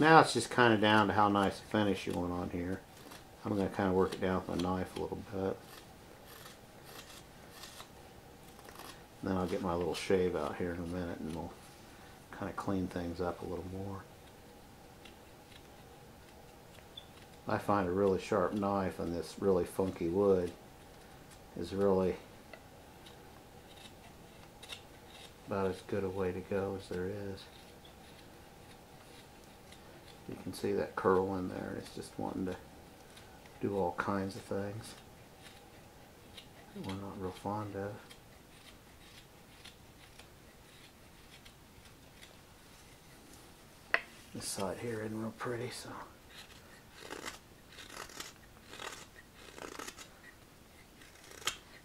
Now it's just kind of down to how nice a finish you want on here. I'm going to kind of work it down with my knife a little bit. Then I'll get my little shave out here in a minute and we'll kind of clean things up a little more. I find a really sharp knife on this really funky wood is really about as good a way to go as there is. You can see that curl in there. It's just wanting to do all kinds of things that we're not real fond of. This side here isn't real pretty, so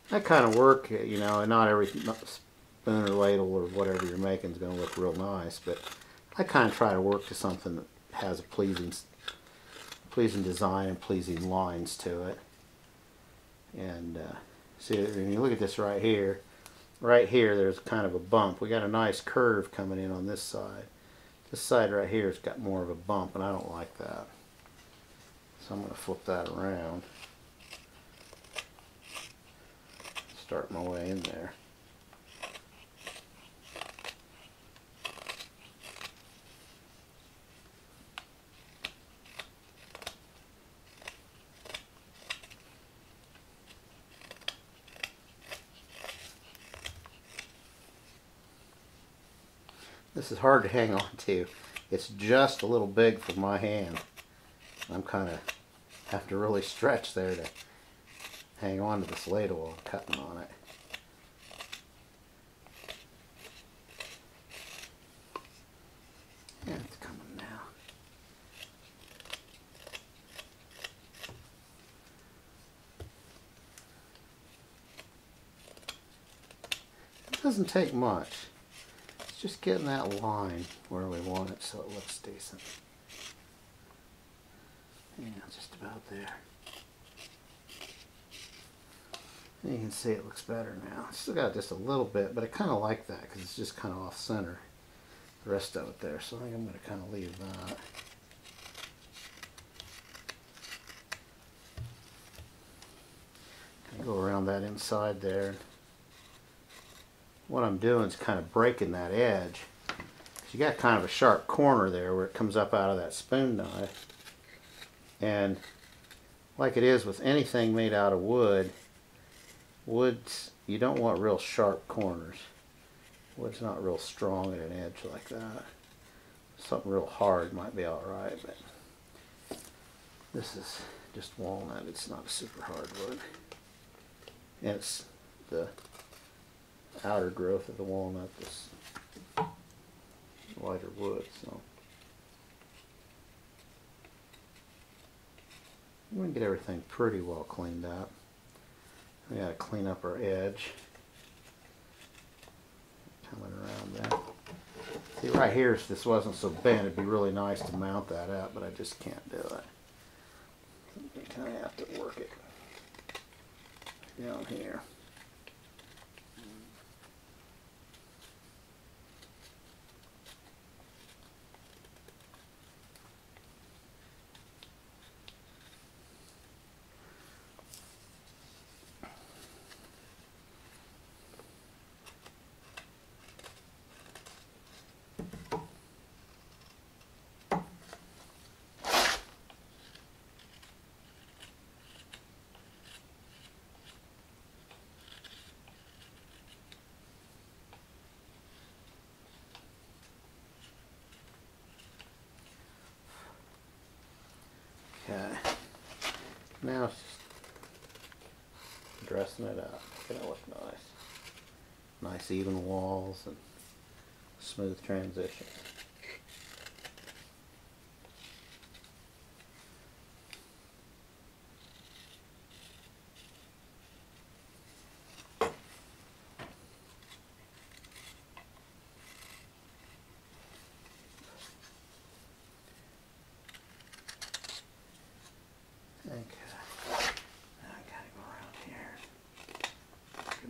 that kind of work, you know, and not every spoon or ladle or whatever you're making is going to look real nice, but I kind of try to work to something that has a pleasing design and pleasing lines to it. And see, when you look at this right here, there's kind of a bump. We got a nice curve coming in on this side. This side right here has got more of a bump, and I don't like that. So I'm going to flip that around. Start my way in there. This is hard to hang on to. It's just a little big for my hand. I'm kind of have to really stretch there to hang on to this ladle while I'm cutting on it. Yeah, it's coming now. It doesn't take much. Just getting that line where we want it so it looks decent. Yeah, just about there. And you can see it looks better now. It's still got just a little bit, but I kind of like that because it's just kind of off center. The rest of it there, so I think I'm going to kind of leave that. Kind of go around that inside there. What I'm doing is kind of breaking that edge. You got kind of a sharp corner there where it comes up out of that spoon knife. And like it is with anything made out of wood, you don't want real sharp corners. Wood's not real strong at an edge like that. Something real hard might be alright, but this is just walnut. It's not a super hard wood. And it's the outer growth of the walnut, this lighter wood, so we can get everything pretty well cleaned up. We got to clean up our edge. Coming around there. See, right here, if this wasn't so bent, it'd be really nice to mount that up, but I just can't do it. You kind of have to work it down here. Okay, now it's just dressing it up, making it look nice. Nice even walls and smooth transition.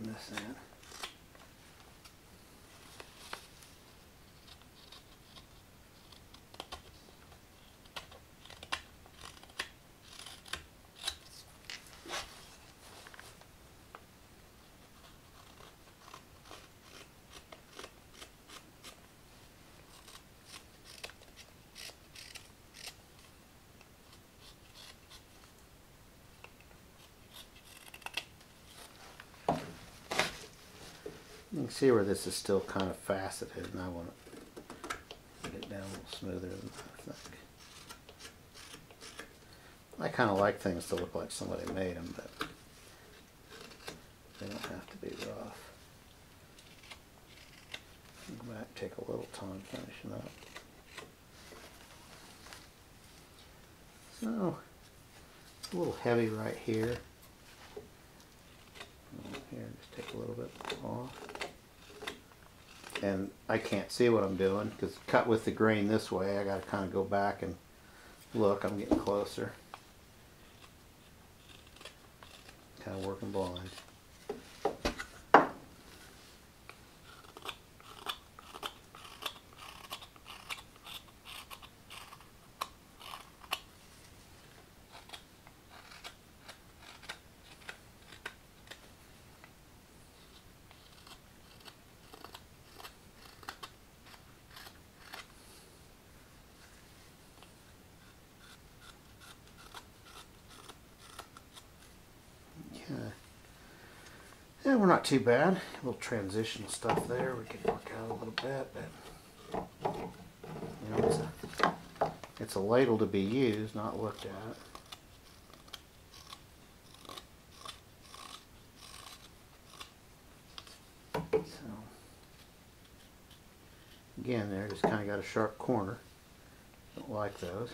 This in. You can see where this is still kind of faceted, and I want to get it down a little smoother than I think. I kind of like things to look like somebody made them, but they don't have to be rough. Go back, take a little time finishing up. So, it's a little heavy right here. Here, just take a little bit off. And I can't see what I'm doing because cut with the grain this way. I got to kind of go back and look. I'm getting closer. Kind of working blind. Yeah, we're not too bad. A little transitional stuff there. We can work out a little bit, but you know, it's a ladle to be used, not looked at. So again, there, just kind of got a sharp corner. Don't like those.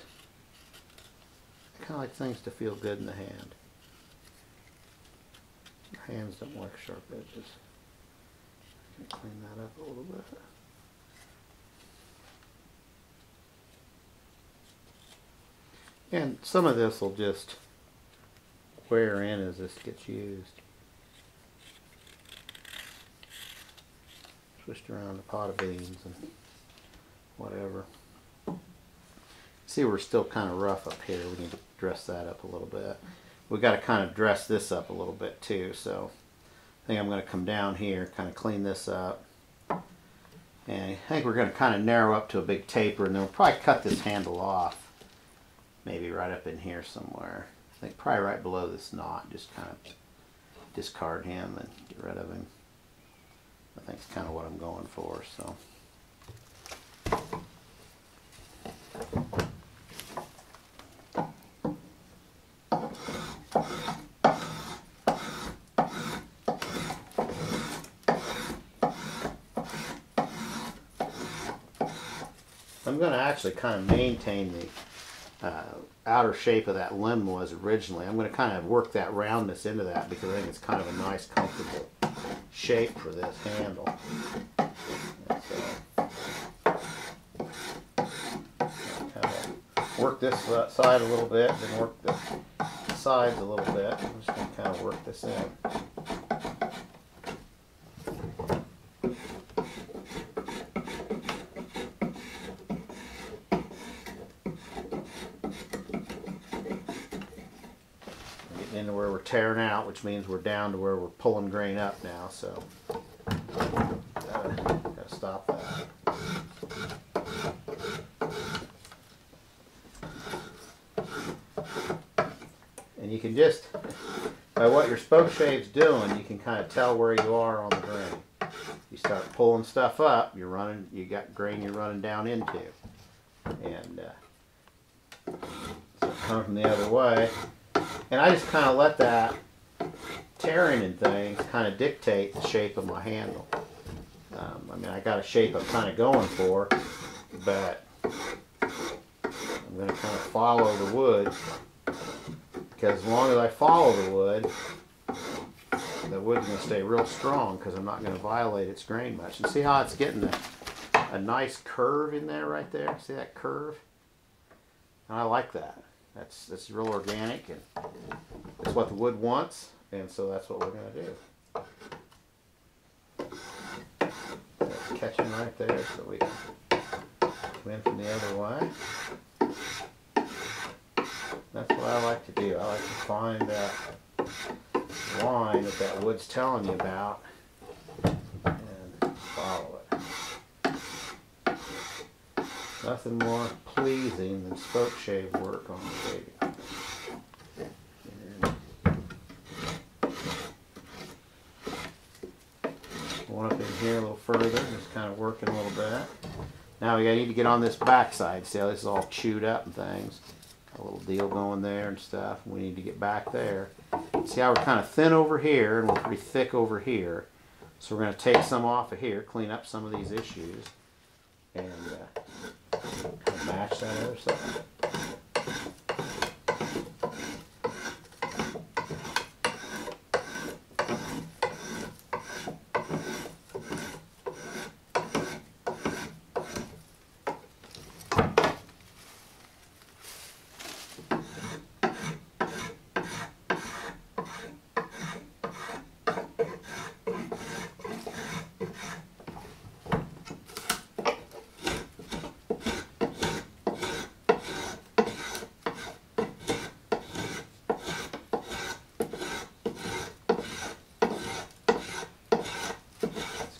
I kind of like things to feel good in the hand. Hands don't like sharp edges. Clean that up a little bit. And some of this will just wear in as this gets used. Twist around the pot of beans and whatever. See, we're still kind of rough up here. We need to dress that up a little bit. We've got to kind of dress this up a little bit too, so I think I'm going to come down here, kind of clean this up. And I think we're going to kind of narrow up to a big taper, and then we'll probably cut this handle off. Maybe right up in here somewhere. I think probably right below this knot. Just kind of discard him and get rid of him. I think it's kind of what I'm going for, so. I'm going to actually kind of maintain the outer shape of that limb was originally. I'm going to kind of work that roundness into that because I think it's kind of a nice, comfortable shape for this handle. Kind of work this side a little bit, then work the sides a little bit. I'm just going to kind of work this in. Into where we're tearing out, which means we're down to where we're pulling grain up now, so gotta stop that. And you can just, by what your spoke shave's doing, you can kind of tell where you are on the grain. You start pulling stuff up, you got grain you're running down into, and so coming from the other way. And I just kind of let that tearing and things kind of dictate the shape of my handle. I mean, I got a shape I'm kind of going for, but I'm going to kind of follow the wood, because as long as I follow the wood's going to stay real strong because I'm not going to violate its grain much. And see how it's getting a nice curve in there right there? See that curve? And I like that. That's real organic, and it's what the wood wants, and so that's what we're going to do. That's catching right there, so we come in from the other way. That's what I like to do. I like to find that line that wood's telling you about and follow it. Nothing more pleasing than spoke shave work on the baby. Going up in here a little further, just kind of working a little bit. Now we need to get on this back side. See how this is all chewed up and things. Got a little deal going there and stuff. We need to get back there. See how we're kind of thin over here and we're pretty thick over here. So we're going to take some off of here, clean up some of these issues, and kind of match that other side.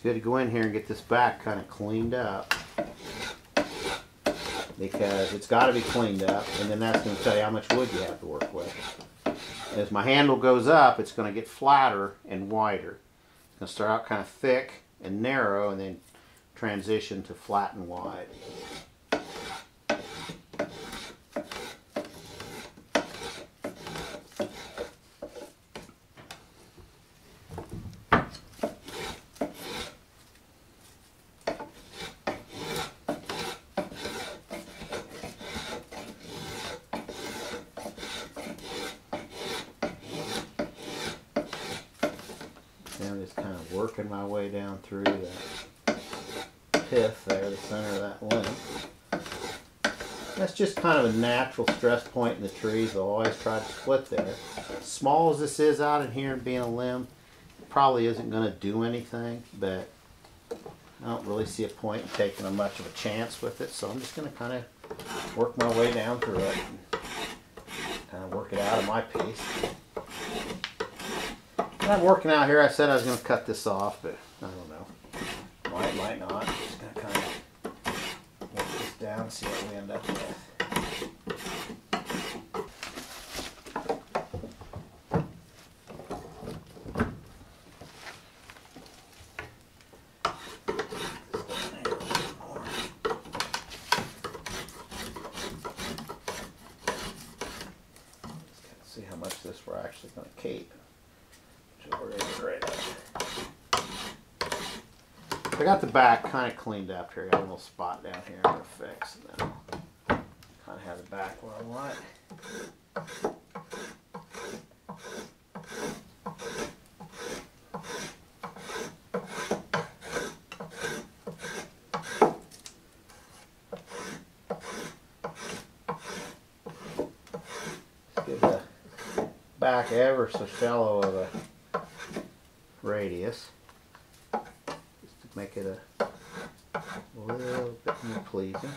Good to go in here and get this back kind of cleaned up, because it's got to be cleaned up, and then that's going to tell you how much wood you have to work with. As my handle goes up, it's going to get flatter and wider. It's going to start out kind of thick and narrow and then transition to flat and wide. I'm just kind of working my way down through the pith there, the center of that limb. That's just kind of a natural stress point in the trees. They'll always try to split there. As small as this is out in here and being a limb, it probably isn't going to do anything, but I don't really see a point in taking much of a chance with it, so I'm just going to kind of work my way down through it and kind of work it out of my piece. I'm working out here. I said I was going to cut this off, but I don't know. Might not. Just going to kind of work this down and see what we end up with. Just see how much this we're actually going to keep. I got the back kind of cleaned up here. I got a little spot down here I'm going to fix, and then I'll kind of have the back where I want it. Give the back ever so shallow of a radius, just to make it a little bit more pleasing.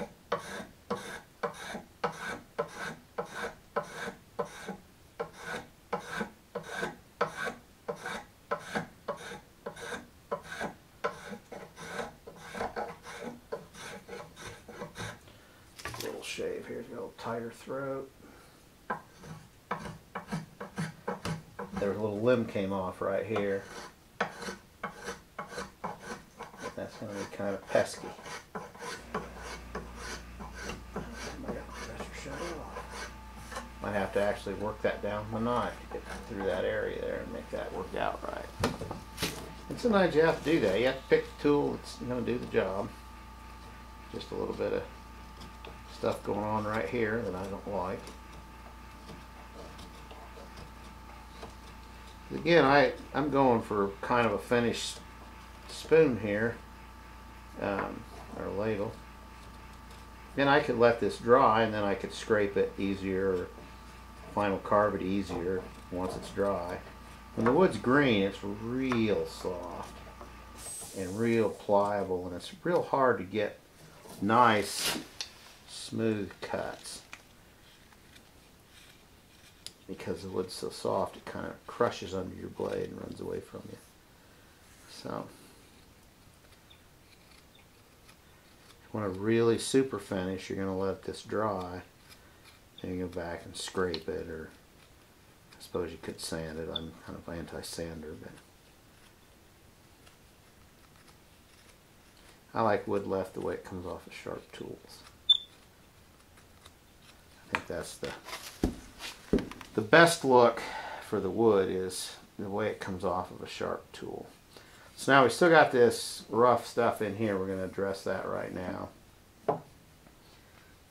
Little shave here to get a little tighter throat. There was a little limb came off right here. That's going to be kind of pesky. Might have to actually work that down with my knife to get through that area there and make that work out right. And sometimes you have to do that. You have to pick the tool that's going to do the job. Just a little bit of stuff going on right here that I don't like. Again, I'm going for kind of a finished spoon here, or ladle. Then I could let this dry and then I could scrape it easier or final carve it easier once it's dry. When the wood's green, it's real soft and real pliable, and it's real hard to get nice smooth cuts. Because the wood's so soft, it kind of crushes under your blade and runs away from you. So, if you want a really super finish, you're going to let this dry. Then you go back and scrape it, or I suppose you could sand it. I'm kind of anti-sander, but I like wood left the way it comes off of sharp tools. I think that's the best look for the wood is the way it comes off of a sharp tool. So now we still got this rough stuff in here. We're going to address that right now.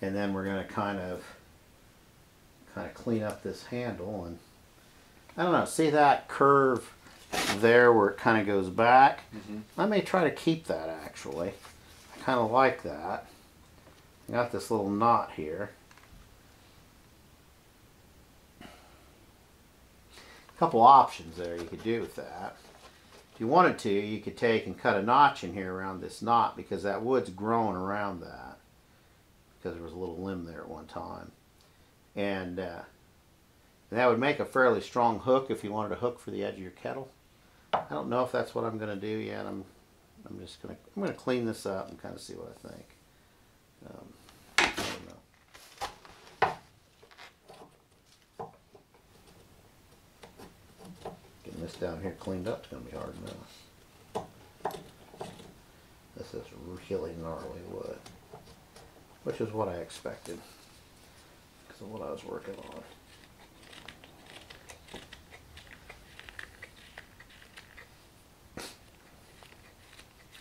And then we're going to kind of clean up this handle. And I don't know, see that curve there where it kind of goes back? I may try to keep that actually. I kind of like that. I got this little knot here. Couple options there you could do with that. If you wanted to, you could take and cut a notch in here around this knot because that wood's growing around that because there was a little limb there at one time. And that would make a fairly strong hook if you wanted a hook for the edge of your kettle. I don't know if that's what I'm going to do yet. I'm going to clean this up and kind of see what I think. I don't know. Getting this down here cleaned up is going to be hard enough. This is really gnarly wood, which is what I expected because of what I was working on.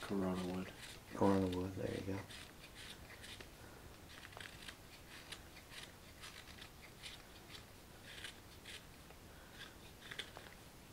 Corona wood. Corona wood, there you go.